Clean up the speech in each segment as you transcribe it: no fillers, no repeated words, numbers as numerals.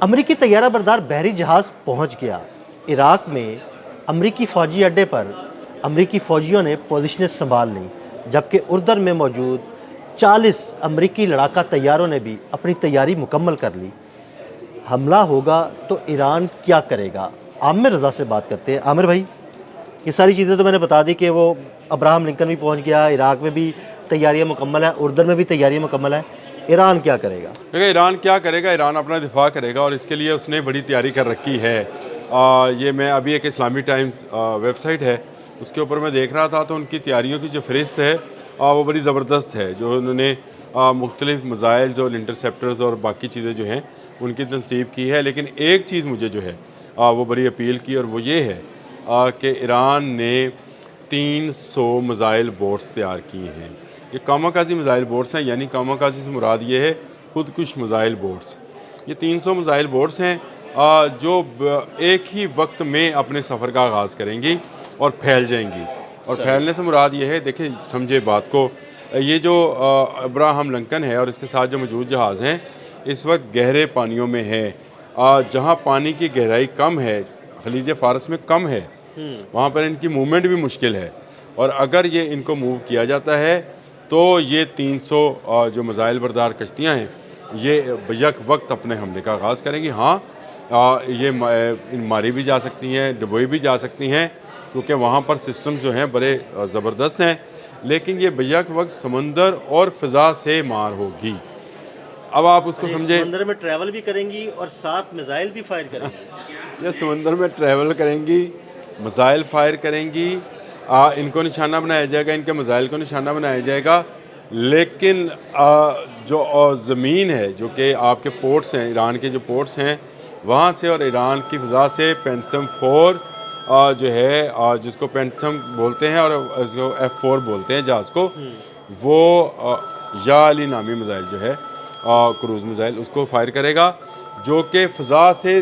अमरीकी तैयारा बरदार बहरी जहाज़ पहुंच गया। इराक में अमरीकी फ़ौजी अड्डे पर अमरीकी फ़ौजियों ने पोजीशनें संभाल लीं, जबकि उर्दन में मौजूद 40 अमरीकी लड़ाका तैयारों ने भी अपनी तैयारी मुकम्मल कर ली। हमला होगा तो ईरान क्या करेगा? आमिर रज़ा से बात करते हैं। आमिर भाई, ये सारी चीज़ें तो मैंने बता दी कि वो अब्राहम लिंकन भी पहुंच गया, इराक में भी तैयारियां मुकम्मल है, उर्दन में भी तैयारियां मुकम्मल है। ईरान क्या करेगा? देखिए ईरान क्या करेगा, ईरान अपना दिफा करेगा और इसके लिए उसने बड़ी तैयारी कर रखी है। ये मैं अभी एक इस्लामी टाइम्स वेबसाइट है उसके ऊपर मैं देख रहा था, तो उनकी तैयारियों की जो फ़हरिस्त है वो बड़ी ज़बरदस्त है। जो उन्होंने मुख्तलिफ़ मिज़ाइल्स और इंटरसेप्टर्स और बाकी चीज़ें जो हैं उनकी तनसीब की है। लेकिन एक चीज़ मुझे जो है वो बड़ी अपील की, और वो ये है कि ईरान ने 300 मिज़ाइल बोट्स तैयार किए हैं। ये कामाकाजी मिज़ाइल बोट्स हैं, यानी कामाकाजी से मुराद ये है खुदकुश मिज़ाइल बोट्स। ये 300 मिज़ाइल बोट्स हैं जो एक ही वक्त में अपने सफ़र का आगाज़ करेंगी और फैल जाएंगी। और फैलने से मुराद ये है, देखिए समझे बात को, ये जो अब्राहम लिंकन है और इसके साथ जो मौजूद जहाज़ हैं इस वक्त गहरे पानियों में है। जहाँ पानी की गहराई कम है, खलीज फ़ारस में कम है, वहाँ पर इनकी मूवमेंट भी मुश्किल है। और अगर ये इनको मूव किया जाता है तो ये 300 जो मिज़ाइल बरदार कश्तियाँ हैं ये यक वक्त अपने हमले का आगाज़ करेंगी। हाँ, ये मारी भी जा सकती हैं, डुबोई भी जा सकती हैं, क्योंकि वहाँ पर सिस्टम जो हैं बड़े ज़बरदस्त हैं। लेकिन ये बेयक वक्त समंदर और फ़िज़ा से मार होगी। अब आप उसको समझे, समंदर में ट्रैवल भी करेंगी और साथ मिसाइल भी फायर करेंगी। ये समंदर में ट्रैवल करेंगी, मिसाइल फायर करेंगी, इनको निशाना बनाया जाएगा, इनके मिसाइल को निशाना बनाया जाएगा। लेकिन जो ज़मीन है, जो कि आपके पोर्ट्स हैं, ईरान के जो पोर्ट्स हैं वहाँ से और ईरान की फ़िज़ा से पेंथम 4 जो है जिसको पेंथम बोलते हैं और इसको F4 बोलते हैं जहाज़ को, वो या अली नामी मिसाइल जो है क्रूज़ मिसाइल उसको फायर करेगा, जो कि फ़िज़ा से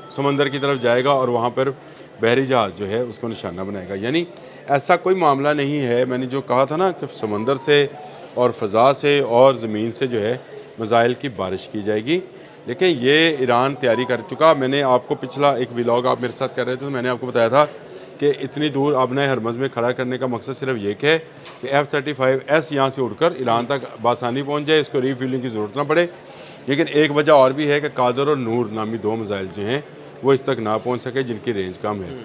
समंदर की तरफ जाएगा और वहाँ पर बहरी जहाज़ जो है उसको निशाना बनाएगा। यानी ऐसा कोई मामला नहीं है, मैंने जो कहा था ना कि समंदर से और फ़िज़ा से और ज़मीन से जो है मिसाइल की बारिश की जाएगी। लेकिन ये ईरान तैयारी कर चुका। मैंने आपको पिछला एक व्लॉग आप मेरे साथ कर रहे थे तो मैंने आपको बताया था कि इतनी दूर अपने हरमज़ में खड़ा करने का मकसद सिर्फ ये है कि F-35S यहाँ से उड़कर ईरान तक बासानी पहुँच जाए, इसको रीफ्यूलिंग की ज़रूरत ना पड़े। लेकिन एक वजह और भी है कि कादर और नूर नामी 2 मिसाइल जो हैं वो इस तक ना पहुँच सके, जिनकी रेंज कम है।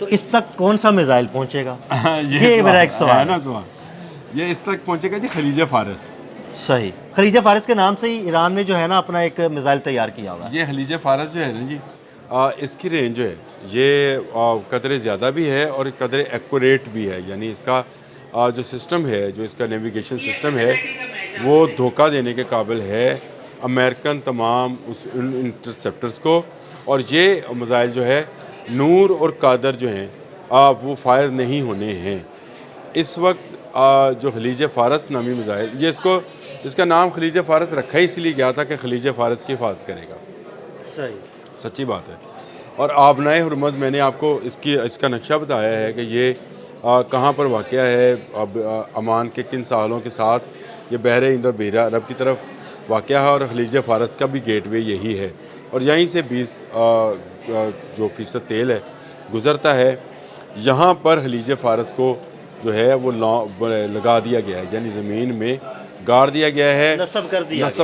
तो इस तक कौन सा मिसाइल पहुंचेगा? ये मेरा एक सवाल है ना सवाल। ये इस तक पहुँचेगा जी खलीज फ़ारस। सही, खलीज फ़ारस के नाम से ही ईरान ने जो है ना अपना एक मिसाइल तैयार किया हुआ है। ये खलीज फ़ारस जो है ना जी, इसकी रेंज जो है ये कदरे ज़्यादा भी है और कदरे एक्यूरेट भी है। यानी इसका जो सिस्टम है, जो इसका नेविगेशन सिस्टम है, वो धोखा देने के काबिल है अमेरिकन तमाम उस इंटरसेप्टर्स को। और ये मिसाइल जो है नूर और कादर जो हैं वो फायर नहीं होने हैं। इस वक्त जो खलीज फ़ारस नामी मिसाइल, ये इसका नाम खलीज फ़ारस रखा ही इसलिए गया था कि खलीज फ़ारस की हिफाजत करेगा। सही, सच्ची बात है। और आबनाए हुरमज़ मैंने आपको इसका नक्शा बताया है कि ये कहाँ पर वाक़या है। अब अमान के किन सालों के साथ ये बहरे इंदो बहरा अरब की तरफ वाक़या है और खलीज फ़ारस का भी गेटवे यही है। और यहीं से 20 जो फ़ीसद तेल है गुज़रता है। यहाँ पर खलीज फ़ारस को जो है वो लगा दिया गया है, यानी ज़मीन में गाड़ दिया गया है, नस्ब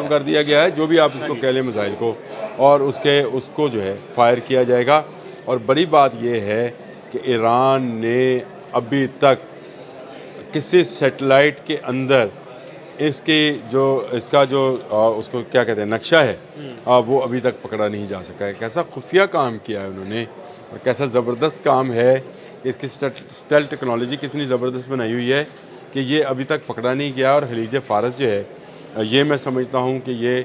कर दिया गया है, जो भी आप इसको कह लें मिसाइल को, और उसको जो है फायर किया जाएगा। और बड़ी बात यह है कि ईरान ने अभी तक किसी सैटेलाइट के अंदर इसका जो उसको क्या कहते हैं नक्शा है वो अभी तक पकड़ा नहीं जा सका है। कैसा खुफिया काम किया है उन्होंने और कैसा ज़बरदस्त काम है। इसकी स्टेल्थ टेक्नोलॉजी कितनी ज़बरदस्त बनाई हुई है कि ये अभी तक पकड़ा नहीं गया। और खलीज फ़ारस जो है ये मैं समझता हूँ कि ये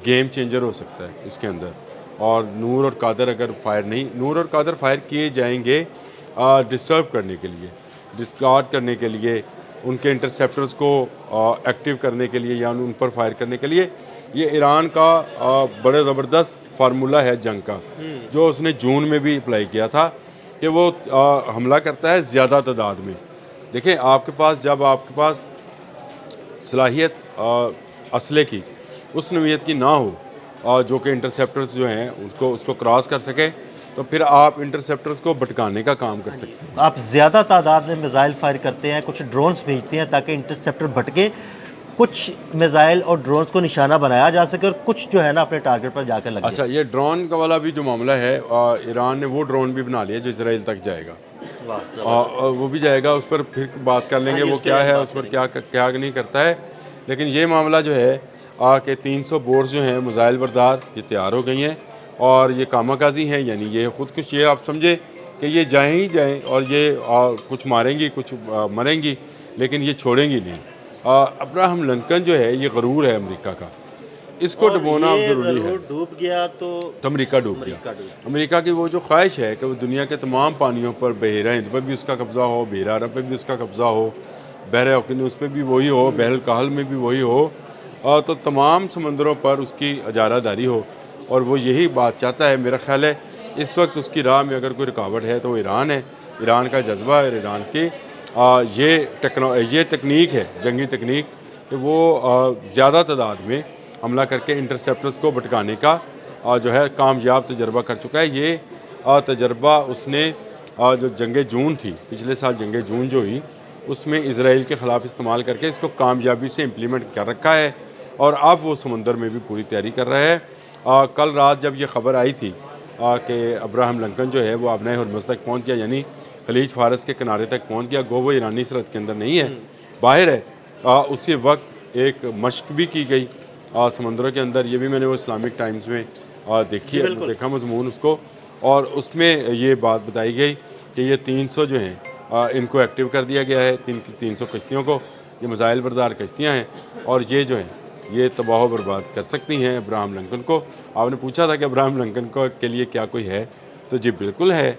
गेम चेंजर हो सकता है इसके अंदर। और नूर और कादर अगर नूर और कादर फायर किए जाएंगे डिस्टर्ब करने के लिए, डिस्कार्ड करने के लिए, उनके इंटरसेप्टर्स को एक्टिव करने के लिए या उन पर फायर करने के लिए। ये ईरान का बड़ा ज़बरदस्त फार्मूला है जंग का, जो उसने जून में भी अप्लाई किया था कि वो हमला करता है ज़्यादा तादाद में। देखें जब आपके पास सलाहियत असले की उस नौइयत की ना हो जो कि इंटरसेप्टर्स जो हैं उसको क्रॉस कर सकें, तो फिर आप इंटरसेप्टर्स को भटकाने का काम कर सकते हैं। आप ज़्यादा तादाद में मिज़ाइल फायर करते हैं, कुछ ड्रोन्स भेजते हैं ताकि इंटरसेप्टर भटके, कुछ मिज़ाइल और ड्रोन्स को निशाना बनाया जा सके और कुछ जो है ना अपने टारगेट पर जाकर लगे। अच्छा, ये ड्रोन का वाला भी जो मामला है, ईरान ने वो ड्रोन भी बना लिया जो इसराइल तक जाएगा। वो भी जाएगा, उस पर फिर बात कर लेंगे वो क्या है, उस पर क्या नहीं करता है। लेकिन ये मामला जो है कि 300 बोर्स जो हैं मिसाइल बरदार ये तैयार हो गई हैं और ये कामाकाजी हैं, यानी ये ख़ुद कुछ, ये आप समझे कि ये जाएँ ही जाएँ और ये कुछ मारेंगी, कुछ मरेंगी, लेकिन ये छोड़ेंगी नहीं। अब्राहम लिंकन जो है ये गरूर है अमेरिका का, इसको डुबोना अब ज़रूरी है। डूब गया तो अमेरिका डूब गया। अमेरिका की वो जो ख्वाहिश है कि वो दुनिया के तमाम पानियों पर, बहरा हिंद पर भी उसका कब्ज़ा हो, बहरा अरब पर भी उसका कब्ज़ा हो, बहरा उस पर भी वही हो, बहर काहल में भी वही हो, तो तमाम समंदरों पर उसकी इजारादारी हो, और वो यही बात चाहता है। मेरा ख्याल है इस वक्त उसकी राह में अगर कोई रुकावट है तो वो ईरान है, ईरान का जज्बा है, ईरान की ये तकनीक है, जंगी तकनीक, कि वो ज़्यादा तादाद में हमला करके इंटरसेप्टर्स को भटकाने का जो है कामयाब तजर्बा कर चुका है। ये तजर्बा उसने जो जंग जून थी, पिछले साल जंग जून जो हुई, उसमें इसराइल के ख़िलाफ़ इस्तेमाल करके इसको कामयाबी से इम्प्लीमेंट कर रखा है, और अब वो समंदर में भी पूरी तैयारी कर रहा है। कल रात जब ये खबर आई थी कि अब्राहम लिंकन जो है वो आबनाए हुर्मुज़ तक पहुँच गया, यानी खलीज फारस के किनारे तक पहुँच गया, गो वो ईरानी सरहद के अंदर नहीं है, बाहर है, उसी वक्त एक मशक भी की गई समंदरों के अंदर। ये भी मैंने वो इस्लामिक टाइम्स में देखा मजमून उसको, और उसमें ये बात बताई गई कि ये 300 जो हैं इनको एक्टिव कर दिया गया है, 300 कश्तियों को। ये मिसाइल बरदार कश्तियाँ हैं और ये जो हैं ये तबाह बर्बाद कर सकती हैं अब्राहम लिंकन को। आपने पूछा था कि अब्राहम लिंकन को के लिए क्या कोई है, तो जी बिल्कुल है।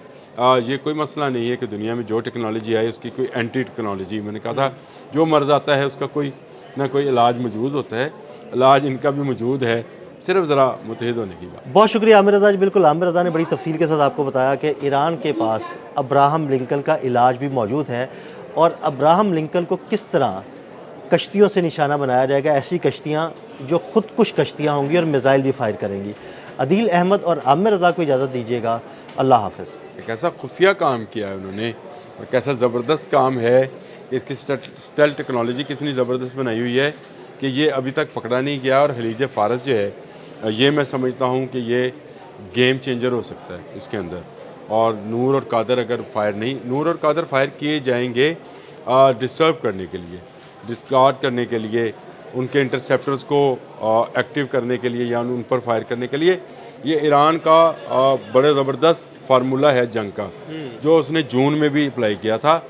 ये कोई मसला नहीं है कि दुनिया में जो टेक्नोलॉजी आई उसकी कोई एंटी टेक्नोलॉजी, मैंने कहा था जो मर्ज़ आता है उसका कोई ना कोई इलाज मौजूद होता है, इलाज इनका भी मौजूद है, सिर्फ ज़रा मुतहिद होने की बात। बहुत शुक्रिया आमिर रज़ा जी। बिल्कुल, आमिर रज़ा ने बड़ी तफसील के साथ आपको बताया कि ईरान के पास अब्राहम लिंकन का इलाज भी मौजूद है, और अब्राहम लिंकन को किस तरह कश्तियों से निशाना बनाया जाएगा, ऐसी कश्तियाँ जो खुदकुश कश्तियाँ होंगी और मिसाइल भी फायर करेंगी। अदील अहमद और आमिर रज़ा को इजाज़त दीजिएगा। अल्लाह हाफ़िज़। कैसा खुफिया काम किया है उन्होंने, और कैसा ज़बरदस्त काम है, इसकी स्टेल्थ टेक्नोलॉजी कितनी ज़बरदस्त बनाई हुई है कि ये अभी तक पकड़ा नहीं गया। और खलीज फ़ारस जो है ये मैं समझता हूँ कि ये गेम चेंजर हो सकता है इसके अंदर। और नूर और कादर अगर फायर नहीं, नूर और कादर फायर किए जाएंगे डिस्टर्ब करने के लिए, डिस्कार्ड करने के लिए, उनके इंटरसेप्टर्स को एक्टिव करने के लिए या उन पर फायर करने के लिए। ये ईरान का बड़ा ज़बरदस्त फार्मूला है जंग का, जो उसने जून में भी अप्लाई किया था।